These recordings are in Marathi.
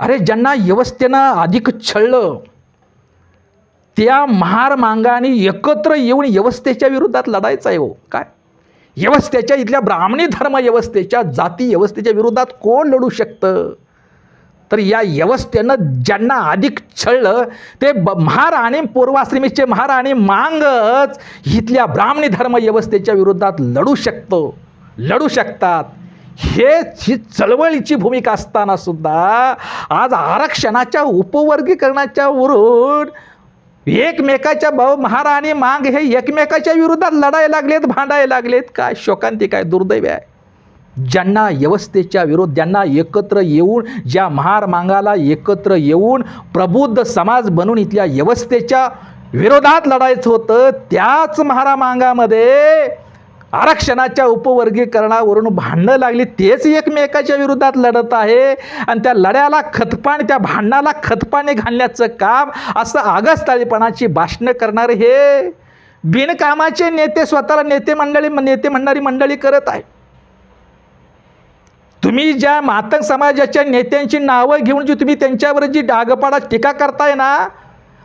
अरे ज्यांना व्यवस्थेनं अधिक छळलं त्या महार मांगाने एकत्र येऊन व्यवस्थेच्या विरोधात लढायचं आहे हो. काय व्यवस्थेच्या इथल्या ब्राह्मणी धर्म व्यवस्थेच्या जाती व्यवस्थेच्या विरोधात कोण लढू शकतं? तर या व्यवस्थेनं ज्यांना अधिक छळलं ते महार आणि पूर्वाश्रमीचे महार आणि मांगच इथल्या ब्राह्मणी धर्म व्यवस्थेच्या विरोधात लढू शकतात. ही चळवळीची भूमिका असताना सुद्धा आज आरक्षणाच्या उपवर्गीकरणाच्या वरून एकमेकाच्या महार आणि मांग हे एकमेकाच्या विरोधात लढायला लागलेत, भांडायला लागलेत. काय शोकांतिक आहे, दुर्दैव आहे. ज्यांना व्यवस्थेच्या विरोध, ज्यांना एकत्र येऊन, ज्या महार मांगाला एकत्र येऊन प्रबुद्ध समाज बनून इथल्या व्यवस्थेच्या विरोधात लढायचं होतं, त्याच महारा मांगामध्ये आरक्षणाच्या उपवर्गीकरणावरून भांडणं लागली. तेच एकमेकाच्या विरोधात लढत आहे आणि त्या लढ्याला खतपाणी, त्या भांडणाला खतपाणी घालण्याचं काम असं आगस्ताळीपणाची भाषणं करणारे हे बिनकामाचे नेते स्वतःला नेते म्हणणारी मंडळी करत आहे. तुम्ही ज्या मातंग समाजाच्या नेत्यांची नावं घेऊन जी तुम्ही त्यांच्यावर जी डागपाडा टीका करताय ना,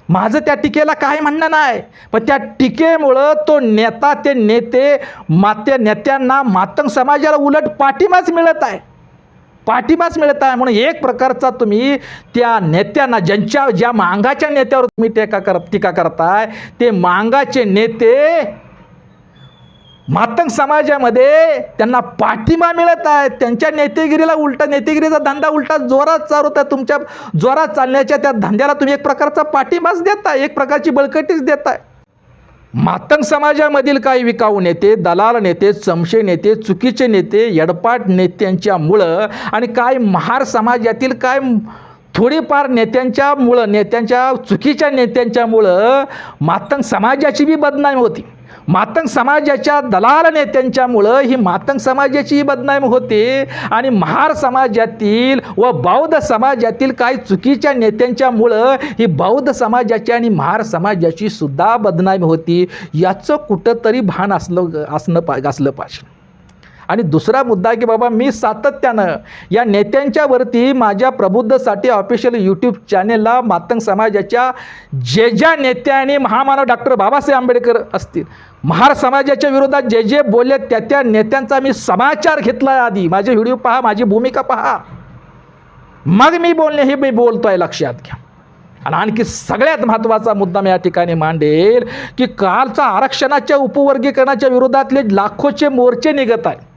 माझं त्या टीकेला काय म्हणणं नाही, पण त्या टीकेमुळं तो नेता, ते नेत्यांना मातंग समाजाला उलट पाठिंबाच मिळत आहे. म्हणून एक प्रकारचा तुम्ही त्या नेत्यांना, ज्या मांगाच्या नेत्यावर तुम्ही टीका करताय, ते मांगाचे नेते मातंग समाजामध्ये त्यांना पाठिंबा मिळत आहे. त्यांच्या नेतेगिरीचा धंदा उलटा जोरात चालवत आहे. तुमच्या जोरात चालण्याच्या त्या धंद्याला तुम्ही एक प्रकारचा पाठिंबाच देताय, एक प्रकारची बळकटीच देताय. मातंग समाजामधील काही विकाऊ नेते, दलाल नेते, चमचे नेते, चुकीचे नेते, यडपाट नेत्यांच्यामुळं आणि काय महार समाजातील काय थोडीफार नेत्यांच्या चुकीच्या नेत्यांच्यामुळं मातंग समाजाची बी बदनामी होती. मातंग समाजाच्या दलाल नेत्यांच्यामुळं ही मातंग समाजाची बदनामी होते आणि महार समाजातील व बौद्ध समाजातील काही चुकीच्या नेत्यांच्यामुळं ही बौद्ध समाजाची आणि महार समाजाची सुद्धा बदनामी होती. याचं कुठंतरी भान असलं पाहिजे. आणि दुसरा मुद्दा की बाबा, मी सातत्यानं या नेत्यांच्यावरती माझ्या प्रबुद्धसाठी ऑफिशियल यूट्यूब चॅनेलला मातंग समाजाच्या ज्या नेत्यांनी महामानव डॉक्टर बाबासाहेब आंबेडकर असतील, महार समाजाच्या विरोधात जे बोलले त्या नेत्यांचा मी समाचार घेतला. आधी माझे व्हिडिओ पहा, माझी भूमिका पहा, मग मी बोलतोय, लक्षात घ्या. आणि आणखी सगळ्यात महत्त्वाचा मुद्दा मी या ठिकाणी मांडेल की कालचा आरक्षणाच्या उपवर्गीकरणाच्या विरोधातले लाखोचे मोर्चे निघत आहे.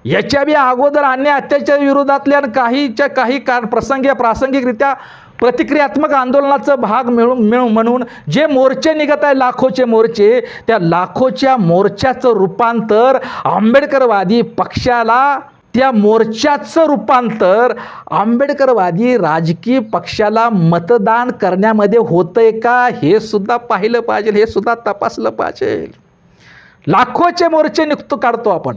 याच्या बी अगोदर अन्य अत्याचार विरोधातल्या काही प्रासंगिकरित्या प्रतिक्रियात्मक आंदोलनाचा भाग म्हणून जे मोर्चे निघत आहे, लाखोचे मोर्चे, त्या लाखोच्या मोर्चाचं रूपांतर आंबेडकरवादी पक्षाला, त्या मोर्चाचं रूपांतर आंबेडकरवादी राजकीय पक्षाला मतदान करण्यामध्ये होतंय का, हे सुद्धा पाहिलं पाहिजे, हे सुद्धा तपासलं पाहिजे. लाखोचे मोर्चे काढतो आपण,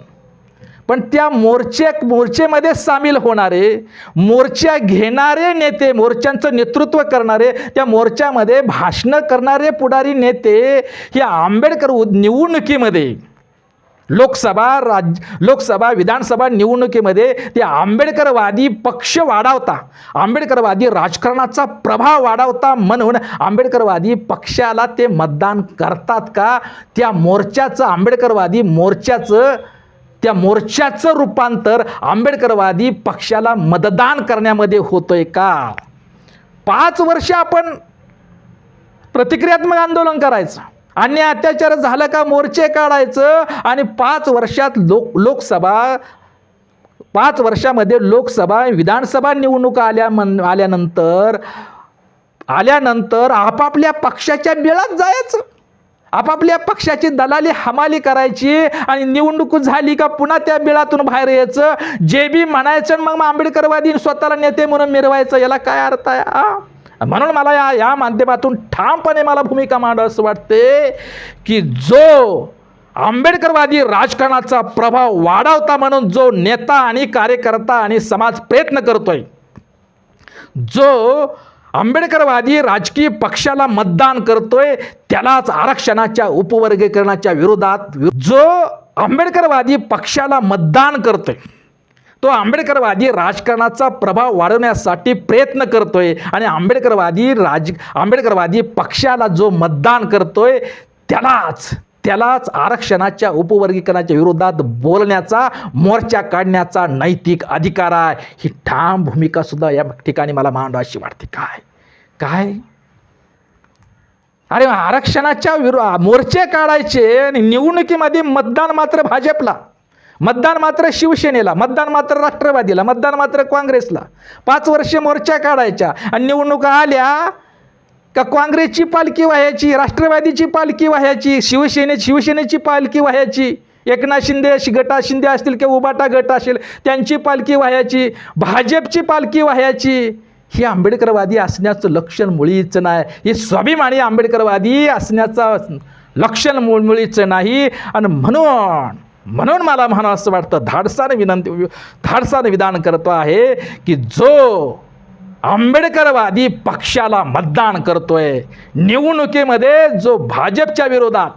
पण त्या मोर्चेमध्ये सामील होणारे, मोर्चा घेणारे नेते, मोर्चांचं नेतृत्व करणारे, त्या मोर्चामध्ये भाषणं करणारे पुढारी नेते हे आंबेडकर निवडणुकीमध्ये, लोकसभा विधानसभा निवडणुकीमध्ये ते आंबेडकरवादी पक्ष वाढवता, आंबेडकरवादी राजकारणाचा प्रभाव वाढवता म्हणून आंबेडकरवादी पक्षाला ते मतदान करतात का? त्या मोर्चाचं रूपांतर आंबेडकरवादी पक्षाला मतदान करण्यामध्ये होतोय का? 5 वर्ष आपण प्रतिक्रियात्मक आंदोलन करायचं, अन्य अत्याचार झालं का मोर्चे काढायचं आणि 5 वर्षात 5 वर्षामध्ये लोकसभा विधानसभा निवडणुका आल्यानंतर आपापल्या पक्षाच्या बिळात जायचं, आपापल्या पक्षाची दलाली हमाली करायची आणि निवडणूक झाली का पुन्हा त्या बिळातून बाहेर यायचं, जे बी म्हणायचं, मग आंबेडकरवादी स्वतःला नेते म्हणून मिरवायचं. याला काय अर्थ आहे? म्हणून मला या माध्यमातून ठामपणे मला भूमिका मांडावीशी वाटते की जो आंबेडकरवादी राजकारणाचा प्रभाव वाढवता म्हणून जो नेता आणि कार्यकर्ता आणि समाज प्रयत्न करतोय, जो आंबेडकरवादी राजकीय पक्षाला मतदान करतोय, त्यालाच आरक्षणाच्या उपवर्गीकरणाच्या विरोधात, जो आंबेडकरवादी पक्षाला मतदान करतोय, तो आंबेडकरवादी राजकारणाचा प्रभाव वाढवण्यासाठी प्रयत्न करतोय आणि आंबेडकरवादी पक्षाला जो मतदान करतोय त्यालाच आरक्षणाच्या उपवर्गीकरणाच्या विरोधात बोलण्याचा, मोर्चा काढण्याचा नैतिक अधिकार आहे. ही ठाम भूमिका सुद्धा या ठिकाणी मला मांडावीशी वाटते. काय अरे आरक्षणाच्या मोर्चे काढायचे आणि निवडणुकीमध्ये मतदान मात्र भाजपला, मतदान मात्र शिवसेनेला, मतदान मात्र राष्ट्रवादीला, मतदान मात्र काँग्रेसला. 5 वर्ष मोर्चा काढायच्या आणि निवडणुका आल्या का काँग्रेसची पालखी वाहायची, राष्ट्रवादीची पालखी वाहायची, शिवसेनेची पालखी वाहायची, एकनाथ शिंदे असतील किंवा उबाटा गट असेल त्यांची पालखी वाहायची, भाजपची पालखी वाहायची. ही आंबेडकरवादी असण्याचं लक्षण मुळीच नाही. हे स्वाभिमानी आंबेडकरवादी असण्याचं लक्षण मुळीच नाही. आणि म्हणून मला म्हणावं असं वाटतं, धाडसानं विधान करतो आहे की जो आंबेडकरवादी पक्षाला मतदान करतोय निवडणुकीमध्ये, जो भाजपच्या विरोधात,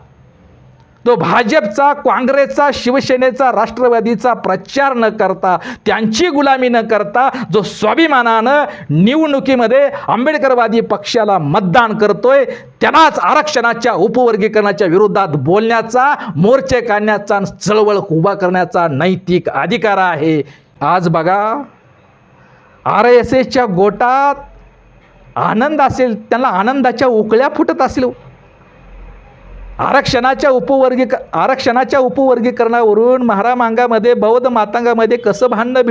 तो भाजपचा, काँग्रेसचा, शिवसेनेचा, राष्ट्रवादीचा प्रचार न करता, त्यांची गुलामी न करता, जो स्वाभिमानानं निवडणुकीमध्ये आंबेडकरवादी पक्षाला मतदान करतोय त्यालाच आरक्षणाच्या उपवर्गीकरणाच्या विरोधात बोलण्याचा, मोर्चे काढण्याचा, चळवळ उभा करण्याचा नैतिक अधिकार आहे. आज बघा RSSच्या गोटात आनंद असेल, त्यांना आनंदाच्या उकळ्या फुटत असतील. आरक्षणाच्या उपवर्गीकरणावरून महारामांगामध्ये, बौद्ध मातांगामध्ये कशी भांडणं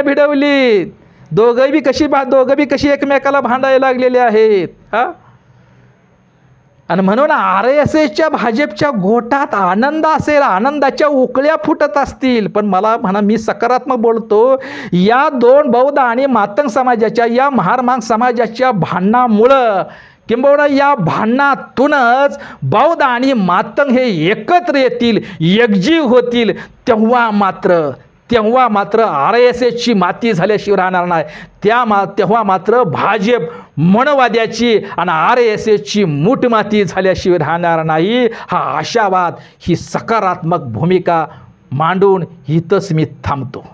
भिडवलीत, दोघं बी कशी एकमेकाला भांडायला लागलेले आहेत. आणि म्हणून RSSच्या भाजपच्या गोटात आनंद असेल, आनंदाच्या उकळ्या फुटत असतील. पण मी सकारात्मक बोलतो. या 2 बौद्ध आणि मातंग समाजाच्या, या महारमांग समाजाच्या भांडणामुळं, किंबहुना या भांडणातूनच बौद्ध आणि मातंग हे एकत्र येतील, एकजीव होतील, तेव्हा मात्र RSSची माती झाल्याशिवाय राहणार नाही. तेव्हा मात्र भाजप मनवाद्याची आणि RSSची मूठमाती झाल्याशिवाय राहणार नाही. हा आशावाद, ही सकारात्मक भूमिका मांडून इथंच मी थांबतो.